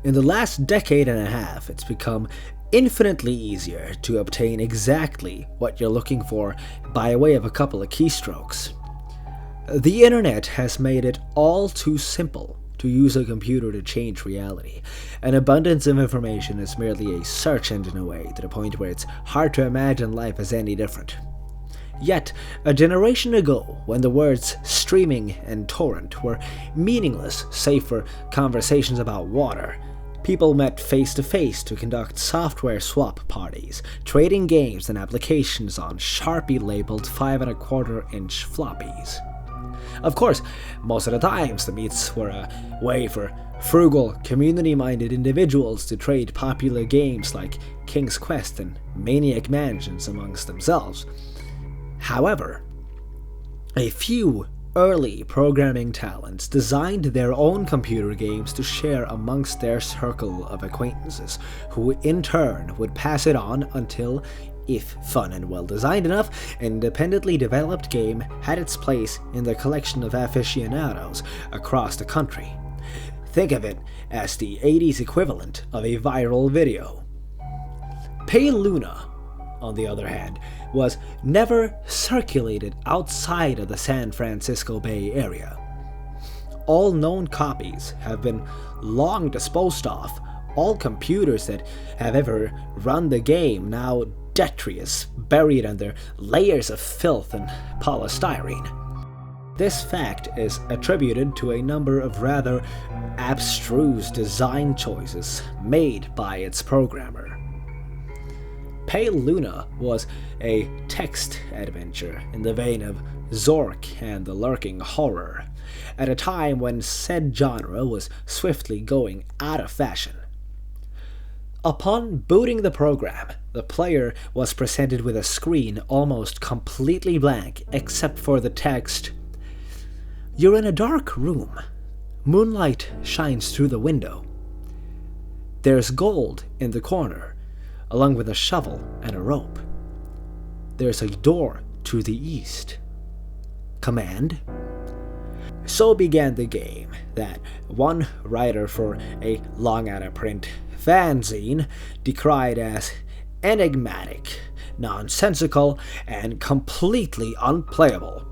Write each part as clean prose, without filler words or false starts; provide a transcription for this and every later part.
In the last decade and a half, it's become infinitely easier to obtain exactly what you're looking for by way of a couple of keystrokes. The internet has made it all too simple to use a computer to change reality. An abundance of information is merely a search engine away, to the point where it's hard to imagine life as any different. Yet, a generation ago, when the words streaming and torrent were meaningless save for conversations about water, people met face to face to conduct software swap parties, trading games and applications on Sharpie labeled 5 1/4 inch floppies. Of course, most of the times the meets were a way for frugal, community-minded individuals to trade popular games like King's Quest and Maniac Mansions amongst themselves. However, a few early programming talents designed their own computer games to share amongst their circle of acquaintances, who in turn would pass it on until, if fun and well designed enough, an independently developed game had its place in the collection of aficionados across the country. Think of it as the 80s equivalent of a viral video. Pale Luna, on the other hand, was never circulated outside of the San Francisco Bay Area. All known copies have been long disposed of, all computers that have ever run the game now detritus, buried under layers of filth and polystyrene. This fact is attributed to a number of rather abstruse design choices made by its programmer. Pale Luna was a text adventure in the vein of Zork and the Lurking Horror, at a time when said genre was swiftly going out of fashion. Upon booting the program, the player was presented with a screen almost completely blank except for the text, "You're in a dark room. Moonlight shines through the window. There's gold in the corner, along with a shovel and a rope. There's a door to the east. Command?" So began the game that one writer for a long-out-of-print fanzine decried as enigmatic, nonsensical, and completely unplayable,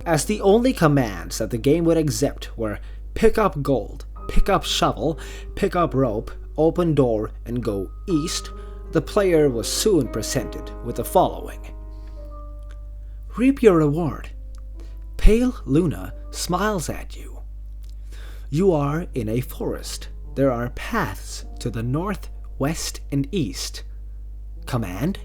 as the only commands that the game would accept were pick up gold, pick up shovel, pick up rope, open door, and go east. The player was soon presented with the following: "Reap your reward. Pale Luna smiles at you. You are in a forest. There are paths to the north, west, and east. Command?"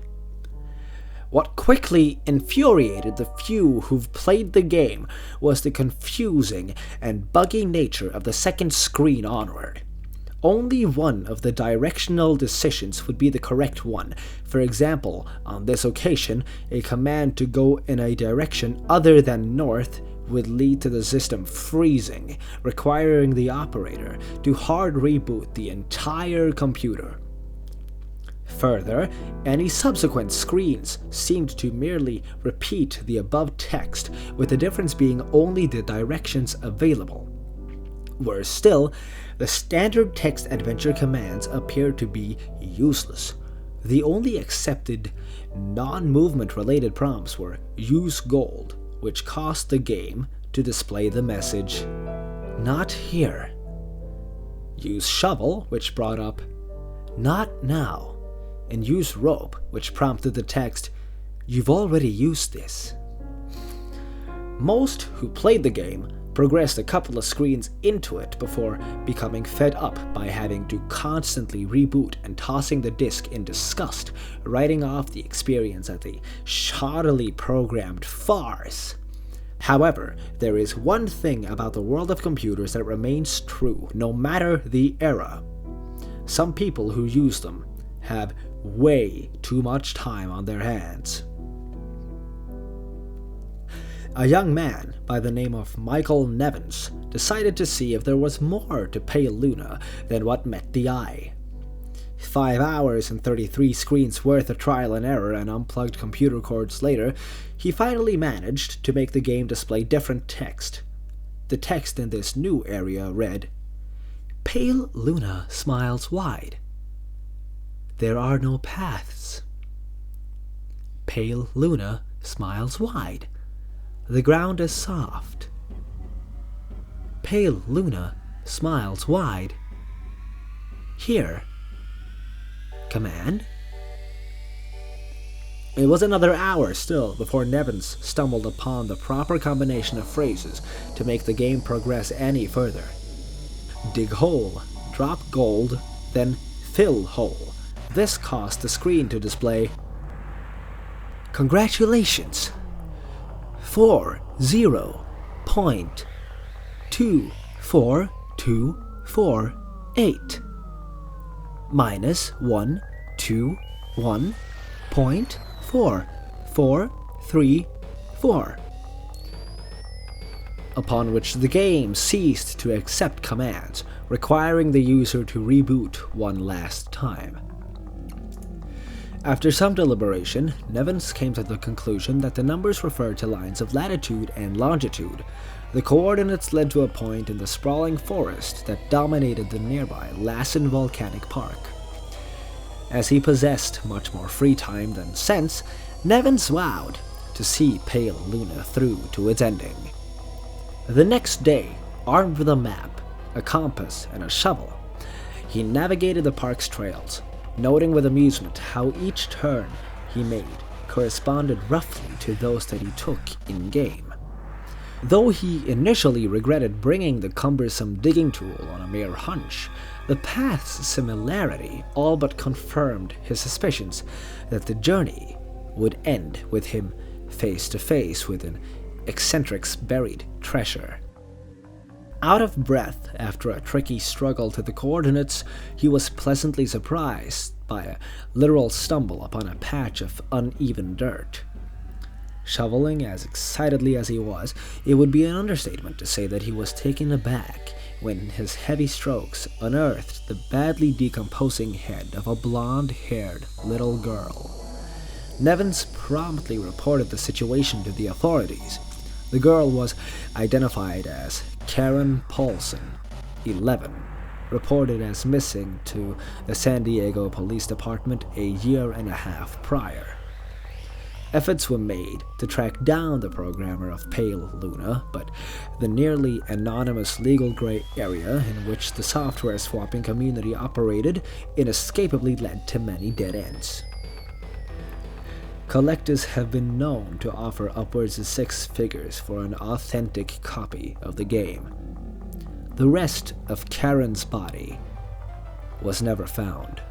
What quickly infuriated the few who've played the game was the confusing and buggy nature of the second screen onward. Only one of the directional decisions would be the correct one. For example, on this occasion, a command to go in a direction other than north would lead to the system freezing, requiring the operator to hard reboot the entire computer. Further, any subsequent screens seemed to merely repeat the above text, with the difference being only the directions available. Worse still, the standard text adventure commands appeared to be useless. The only accepted non-movement related prompts were use gold, which caused the game to display the message, "Not here." Use shovel, which brought up, "Not now." And use rope, which prompted the text, "You've already used this." Most who played the game progressed a couple of screens into it before becoming fed up by having to constantly reboot and tossing the disc in disgust, writing off the experience as a shoddily programmed farce. However, there is one thing about the world of computers that remains true no matter the era. Some people who use them have way too much time on their hands. A young man by the name of Michael Nevins decided to see if there was more to Pale Luna than what met the eye. 5 hours and 33 screens worth of trial and error and unplugged computer cords later, he finally managed to make the game display different text. The text in this new area read, Pale Luna smiles wide. There are no paths. Pale Luna smiles wide. The ground is soft. Pale Luna smiles wide. Here. Command? It was another hour still before Nevins stumbled upon the proper combination of phrases to make the game progress any further. Dig hole, drop gold, then fill hole. This caused the screen to display Congratulations! 40.24248 minus 121.4434, upon which the game ceased to accept commands, requiring the user to reboot one last time. After some deliberation, Nevins came to the conclusion that the numbers referred to lines of latitude and longitude. The coordinates led to a point in the sprawling forest that dominated the nearby Lassen Volcanic Park. As he possessed much more free time than sense, Nevins vowed to see Pale Luna through to its ending. The next day, armed with a map, a compass, and a shovel, he navigated the park's trails, noting with amusement how each turn he made corresponded roughly to those that he took in-game. Though he initially regretted bringing the cumbersome digging tool on a mere hunch, the path's similarity all but confirmed his suspicions that the journey would end with him face to face with an eccentric's buried treasure. Out of breath after a tricky struggle to the coordinates, he was pleasantly surprised by a literal stumble upon a patch of uneven dirt. Shoveling as excitedly as he was, it would be an understatement to say that he was taken aback when his heavy strokes unearthed the badly decomposing head of a blonde-haired little girl. Nevins promptly reported the situation to the authorities. The girl was identified as Karen Paulson, 11, reported as missing to the San Diego Police Department a year and a half prior. Efforts were made to track down the programmer of Pale Luna, but the nearly anonymous legal gray area in which the software swapping community operated inescapably led to many dead ends. Collectors have been known to offer upwards of 6 figures for an authentic copy of the game. The rest of Karen's body was never found.